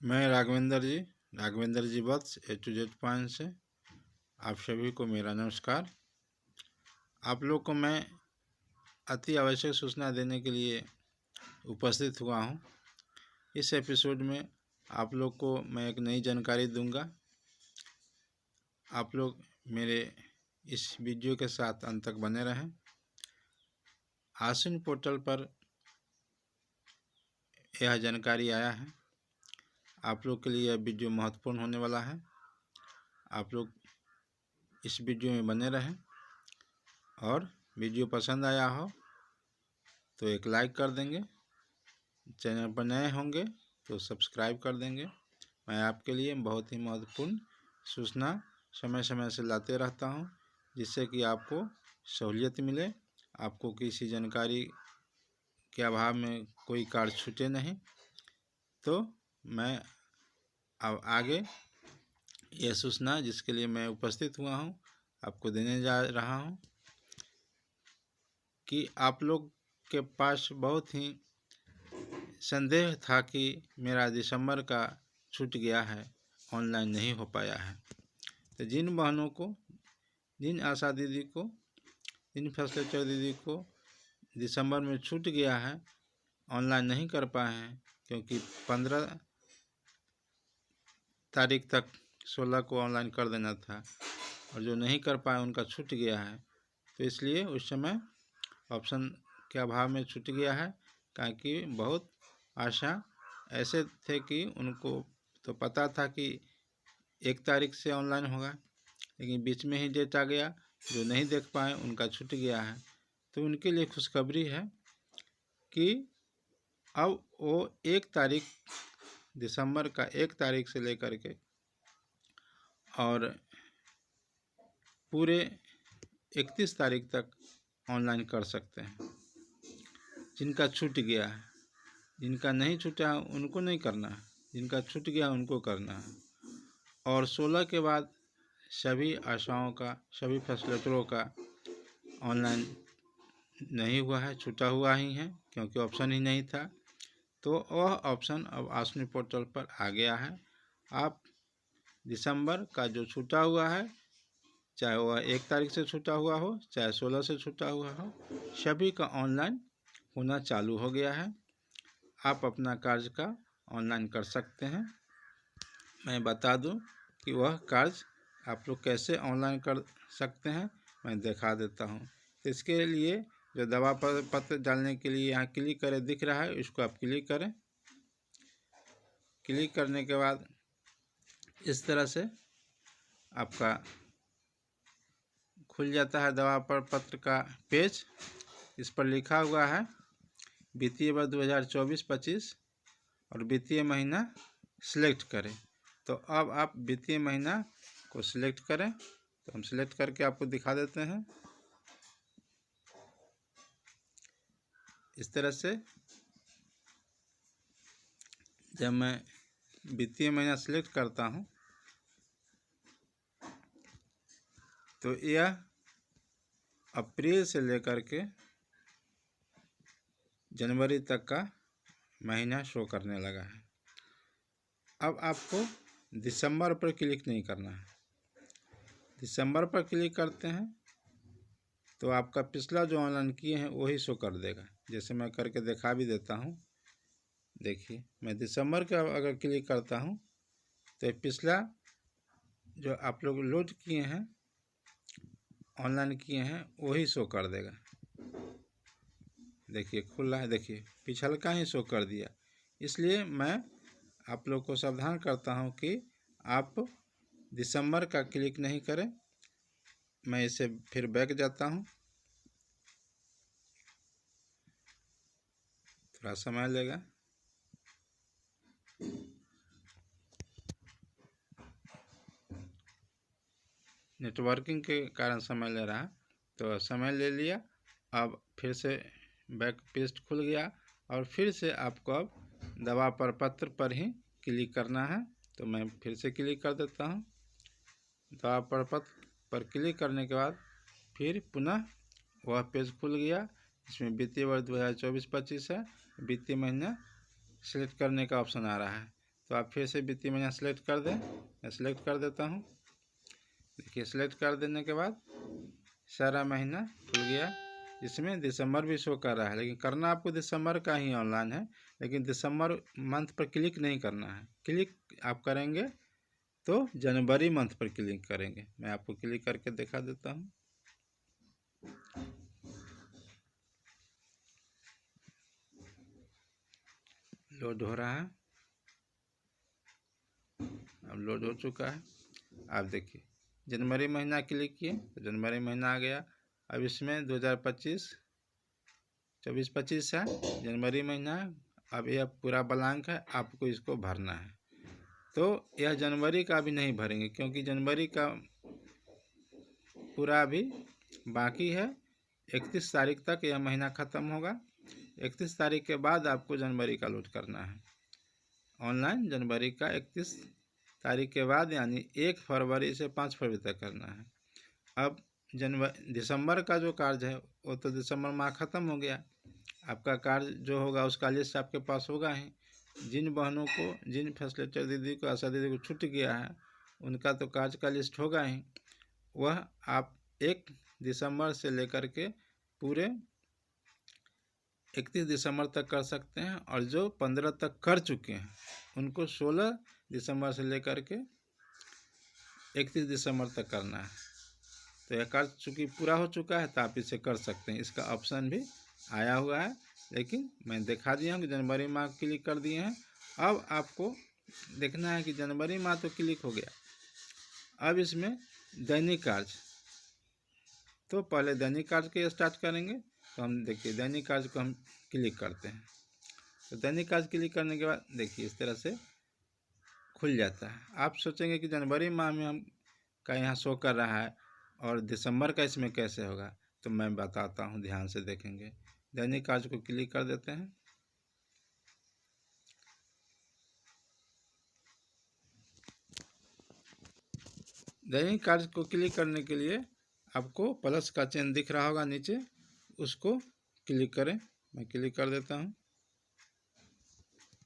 मैं राघवेंद्र जी वत्स A to Z point से आप सभी को मेरा नमस्कार। आप लोग को मैं अति आवश्यक सूचना देने के लिए उपस्थित हुआ हूँ। इस एपिसोड में आप लोग को मैं एक नई जानकारी दूंगा। आप लोग मेरे इस वीडियो के साथ अंत तक बने रहें। आश्विन पोर्टल पर यह जानकारी आया है। आप लोग के लिए यह वीडियो महत्वपूर्ण होने वाला है। आप लोग इस वीडियो में बने रहें और वीडियो पसंद आया हो तो एक लाइक कर देंगे। चैनल पर नए होंगे तो सब्सक्राइब कर देंगे। मैं आपके लिए बहुत ही महत्वपूर्ण सूचना समय समय से लाते रहता हूं, जिससे कि आपको सहूलियत मिले, आपको किसी जानकारी के अभाव में कोई कार्य छूटे नहीं। तो मैं अब आगे यह सूचना जिसके लिए मैं उपस्थित हुआ हूं आपको देने जा रहा हूं कि आप लोग के पास बहुत ही संदेह था कि मेरा दिसंबर का छूट गया है, ऑनलाइन नहीं हो पाया है। तो जिन बहनों को, जिन आशा दीदी को, जिन फैसिलिटेटर दीदी को दिसंबर में छूट गया है, ऑनलाइन नहीं कर पाए हैं, क्योंकि 15 तारीख तक 16 को ऑनलाइन कर देना था और जो नहीं कर पाए उनका छूट गया है। तो इसलिए उस समय ऑप्शन के अभाव में छूट गया है, क्योंकि बहुत आशा ऐसे थे कि उनको तो पता था कि 1 तारीख से ऑनलाइन होगा, लेकिन बीच में ही डेट आ गया, जो नहीं देख पाए उनका छूट गया है। तो उनके लिए खुशखबरी है कि अब वो 1 तारीख दिसंबर का 1 तारीख से लेकर के और पूरे 31 तारीख तक ऑनलाइन कर सकते हैं। जिनका छूट गया है, जिनका नहीं छूटा है उनको नहीं करना है, जिनका छूट गया उनको करना है। और 16 के बाद सभी आशाओं का, सभी फैसिलिटेटरों का ऑनलाइन नहीं हुआ है, छूटा हुआ ही है, क्योंकि ऑप्शन ही नहीं था। तो वह ऑप्शन अब आश्विन पोर्टल पर आ गया है। आप दिसंबर का जो छूटा हुआ है, चाहे वह 1 तारीख से छूटा हुआ हो, चाहे 16 से छूटा हुआ हो, सभी का ऑनलाइन होना चालू हो गया है। आप अपना कार्य का ऑनलाइन कर सकते हैं। मैं बता दूं कि वह कार्य आप लोग कैसे ऑनलाइन कर सकते हैं, मैं दिखा देता हूं। तो इसके लिए जो दवा पत्र डालने के लिए यहाँ क्लिक करें दिख रहा है, इसको आप क्लिक करें। क्लिक करने के बाद इस तरह से आपका खुल जाता है दवा पत्र का पेज। इस पर लिखा हुआ है वित्तीय वर्ष 2024-25 और वित्तीय महीना सिलेक्ट करें। तो अब आप वित्तीय महीना को सिलेक्ट करें। तो हम सिलेक्ट करके आपको दिखा देते हैं। इस तरह से जब मैं वित्तीय महीना सिलेक्ट करता हूं तो यह अप्रैल से लेकर के जनवरी तक का महीना शो करने लगा है। अब आपको दिसंबर पर क्लिक नहीं करना है। दिसंबर पर क्लिक करते हैं तो आपका पिछला जो ऑनलाइन किए हैं वही शो कर देगा। जैसे मैं करके दिखा भी देता हूं। देखिए, मैं दिसंबर का अगर क्लिक करता हूं तो पिछला जो आप लोग लोड किए हैं, ऑनलाइन किए हैं, वही शो कर देगा। देखिए खुल रहा है, देखिए पिछला का ही शो कर दिया। इसलिए मैं आप लोग को सावधान करता हूं कि आप दिसंबर का क्लिक नहीं करें। मैं इसे फिर बैक जाता हूं, थोड़ा समय लेगा। नेटवर्किंग के कारण समय ले रहा है, तो समय ले लिया। अब फिर से बैक पेज खुल गया और फिर से आपको अब दवा पत्र पर ही क्लिक करना है। तो मैं फिर से क्लिक कर देता हूं। दवा पत्र पर क्लिक करने के बाद फिर पुनः वह पेज खुल गया। इसमें वित्तीय वर्ष 2024-25 है, वित्तीय महीना सिलेक्ट करने का ऑप्शन आ रहा है। तो आप फिर से वित्तीय महीना सेलेक्ट कर दें। मैं सेलेक्ट कर देता हूँ। देखिए सेलेक्ट कर देने के बाद सारा महीना खुल गया। इसमें दिसंबर भी शो कर रहा है, लेकिन करना आपको दिसंबर का ही ऑनलाइन है, लेकिन दिसंबर मंथ पर क्लिक नहीं करना है। क्लिक आप करेंगे तो जनवरी मंथ पर क्लिक करेंगे। मैं आपको क्लिक करके दिखा देता हूँ। लोड हो रहा है, अब लोड हो चुका है। आप देखिए जनवरी महीना क्लिक किए तो जनवरी महीना आ गया। अब इसमें 2025 24-25 है, जनवरी महीना है। अब यह पूरा ब्लैंक है, आपको इसको भरना है। तो यह जनवरी का भी नहीं भरेंगे, क्योंकि जनवरी का पूरा अभी बाकी है। 31 तारीख तक यह महीना ख़त्म होगा। 31 तारीख के बाद आपको जनवरी का लोड करना है ऑनलाइन। जनवरी का 31 तारीख के बाद यानी 1 फरवरी से 5 फरवरी तक करना है। अब दिसंबर का जो कार्य है वो तो दिसंबर माह ख़त्म हो गया। आपका कार्य जो होगा उसका लिस्ट आपके पास होगा ही। जिन बहनों को, जिन फैसिलिटेटर दीदी को, आशा दीदी को छूट गया है, उनका तो कार्य का लिस्ट होगा ही। वह आप 1 दिसंबर से लेकर के पूरे 31 दिसंबर तक कर सकते हैं। और जो 15 तक कर चुके हैं उनको 16 दिसंबर से लेकर के 31 दिसंबर तक करना है। तो यह कार्य चूँकि पूरा हो चुका है तो आप इसे कर सकते हैं। इसका ऑप्शन भी आया हुआ है, लेकिन मैं दिखा दिया हूँ कि जनवरी माह क्लिक कर दिए हैं। अब आपको देखना है कि जनवरी माह तो क्लिक हो गया। अब इसमें दैनिक कार्य, तो पहले दैनिक कार्य के स्टार्ट करेंगे। तो हम देखिए दैनिक कार्य को हम क्लिक करते हैं। तो दैनिक कार्य क्लिक करने के बाद देखिए इस तरह से खुल जाता है। आप सोचेंगे कि जनवरी माह में हम का यहाँ शो कर रहा है और दिसंबर का इसमें कैसे होगा, तो मैं बताता हूँ, ध्यान से देखेंगे। दैनिक कार्य को क्लिक कर देते हैं। दैनिक कार्य को क्लिक करने के लिए आपको प्लस का चिन्ह दिख रहा होगा नीचे, उसको क्लिक करें। मैं क्लिक कर देता हूँ।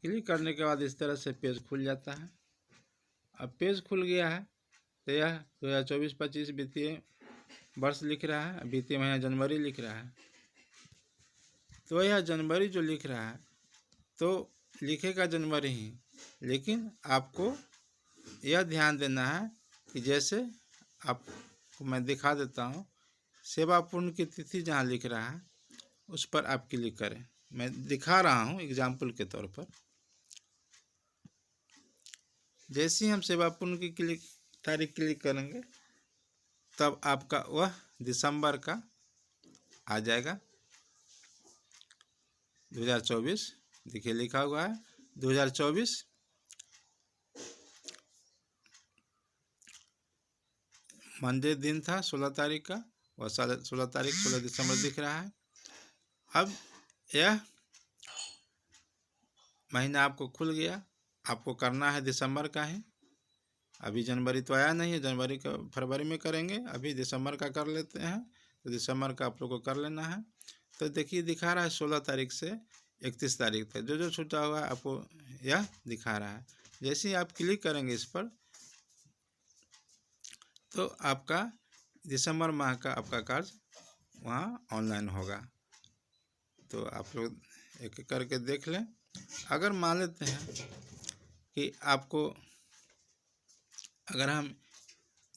क्लिक करने के बाद इस तरह से पेज खुल जाता है। अब पेज खुल गया है तो यह 2024-25 वित्तीय वर्ष लिख रहा है, वित्तीय महीना जनवरी लिख रहा है। तो यह जनवरी जो लिख रहा है तो लिखेगा जनवरी ही, लेकिन आपको यह ध्यान देना है कि जैसे आपको मैं दिखा देता हूँ, सेवा पूर्ण की तिथि जहाँ लिख रहा है उस पर आप क्लिक करें। मैं दिखा रहा हूँ एग्जाम्पल के तौर पर। जैसे ही हम सेवा पूर्ण की तारीख क्लिक करेंगे तब आपका वह दिसंबर का आ जाएगा 2024। देखिए लिखा हुआ है 2024 मंडे दिन था 16 तारीख का, वह 16 तारीख 16 दिसंबर दिख रहा है। अब यह महीना आपको खुल गया। आपको करना है दिसंबर का ही। अभी जनवरी तो आया नहीं है, जनवरी का फरवरी में करेंगे। अभी दिसंबर का कर लेते हैं। तो दिसंबर का आप लोग को कर लेना है। तो देखिए दिखा रहा है 16 तारीख से 31 तारीख तक जो जो छूटा हुआ है आपको यह दिखा रहा है। जैसे ही आप क्लिक करेंगे इस पर तो आपका दिसंबर माह का आपका कार्य वहाँ ऑनलाइन होगा। तो आप लोग एक एक करके देख लें। अगर मान लेते हैं कि आपको, अगर हम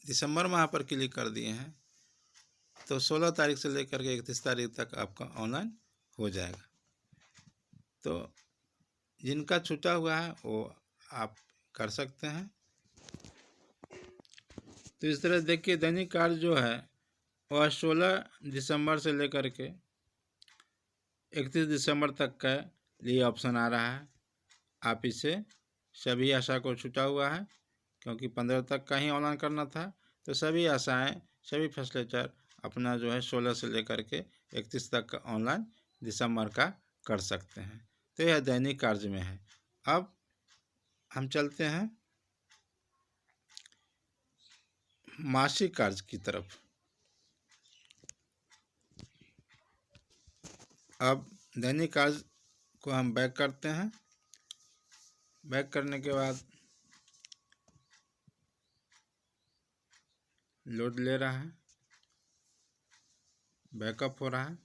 दिसंबर माह पर क्लिक कर दिए हैं तो 16 तारीख से लेकर के 31 तारीख तक आपका ऑनलाइन हो जाएगा। तो जिनका छूटा हुआ है वो आप कर सकते हैं। तो इस तरह देखिए दैनिक कार्य जो है वह 16 दिसंबर से लेकर के 31 दिसंबर तक का लिए ऑप्शन आ रहा है। आप इसे सभी आशा को छूटा हुआ है क्योंकि 15 तक का ही ऑनलाइन करना था। तो सभी आशाएं, सभी फैसिलिटेटर अपना जो है 16 से लेकर के 31 तक का ऑनलाइन दिसंबर का कर सकते हैं। तो यह दैनिक कार्य में है। अब हम चलते हैं मासिक कार्य की तरफ। अब दैनिक कार्य को हम बैक करते हैं। बैक करने के बाद लोड ले रहा है, बैकअप हो रहा है।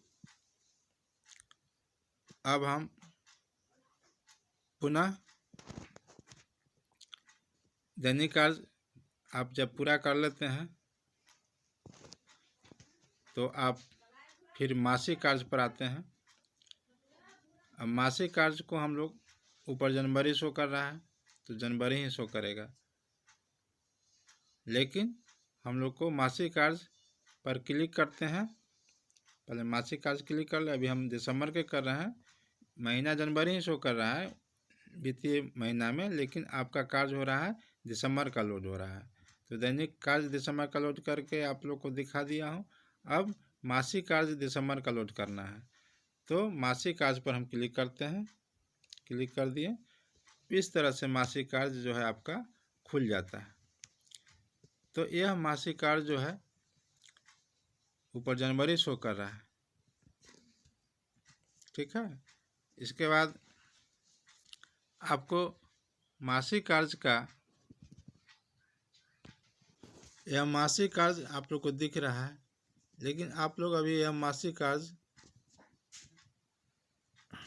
अब हम पुनः दैनिक कार्य आप जब पूरा कर लेते हैं तो आप फिर मासिक कार्य पर आते हैं। अब मासिक कार्य को हम लोग ऊपर जनवरी शो कर रहा है तो जनवरी ही शो करेगा, लेकिन हम लोग को मासिक कार्य पर क्लिक करते हैं। पहले मासिक कार्य क्लिक कर ले। अभी हम दिसंबर के कर रहे हैं, महीना जनवरी ही शो कर रहा है वित्तीय महीना में, लेकिन आपका कार्य हो रहा है दिसंबर का लोड हो रहा है। तो दैनिक कार्य दिसंबर का लोड करके आप लोग को दिखा दिया हूँ। अब मासिक कार्य दिसंबर का लोड करना है तो मासिक कार्य पर हम क्लिक करते हैं। क्लिक कर दिए, इस तरह से मासिक कार्य जो है आपका खुल जाता है। तो यह मासिक कार्य जो है ऊपर जनवरी शो कर रहा है, ठीक है। इसके बाद आपको मासिक कार्य का यह मासिक कार्य आप लोग को दिख रहा है, लेकिन आप लोग अभी यह मासिक कार्य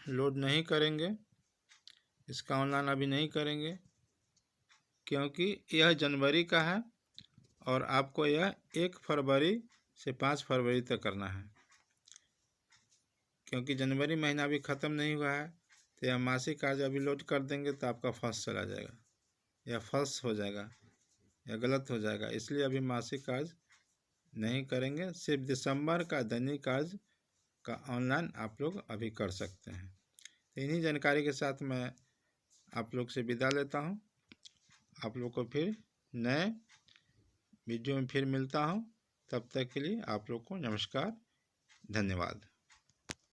लोड नहीं करेंगे, इसका ऑनलाइन अभी नहीं करेंगे, क्योंकि यह जनवरी का है और आपको यह 1 फरवरी से 5 फरवरी तक करना है। क्योंकि जनवरी महीना अभी ख़त्म नहीं हुआ है तो यह मासिक कार्य अभी लोड कर देंगे तो आपका फर्स्ट चला जाएगा, या फर्स्ट हो जाएगा या गलत हो जाएगा। इसलिए अभी मासिक कार्य नहीं करेंगे, सिर्फ दिसंबर का दैनिक कार्य का ऑनलाइन आप लोग अभी कर सकते हैं। तो इन्हीं जानकारी के साथ मैं आप लोग से विदा लेता हूं। आप लोग को फिर नए वीडियो में फिर मिलता हूं। तब तक के लिए आप लोग को नमस्कार, धन्यवाद।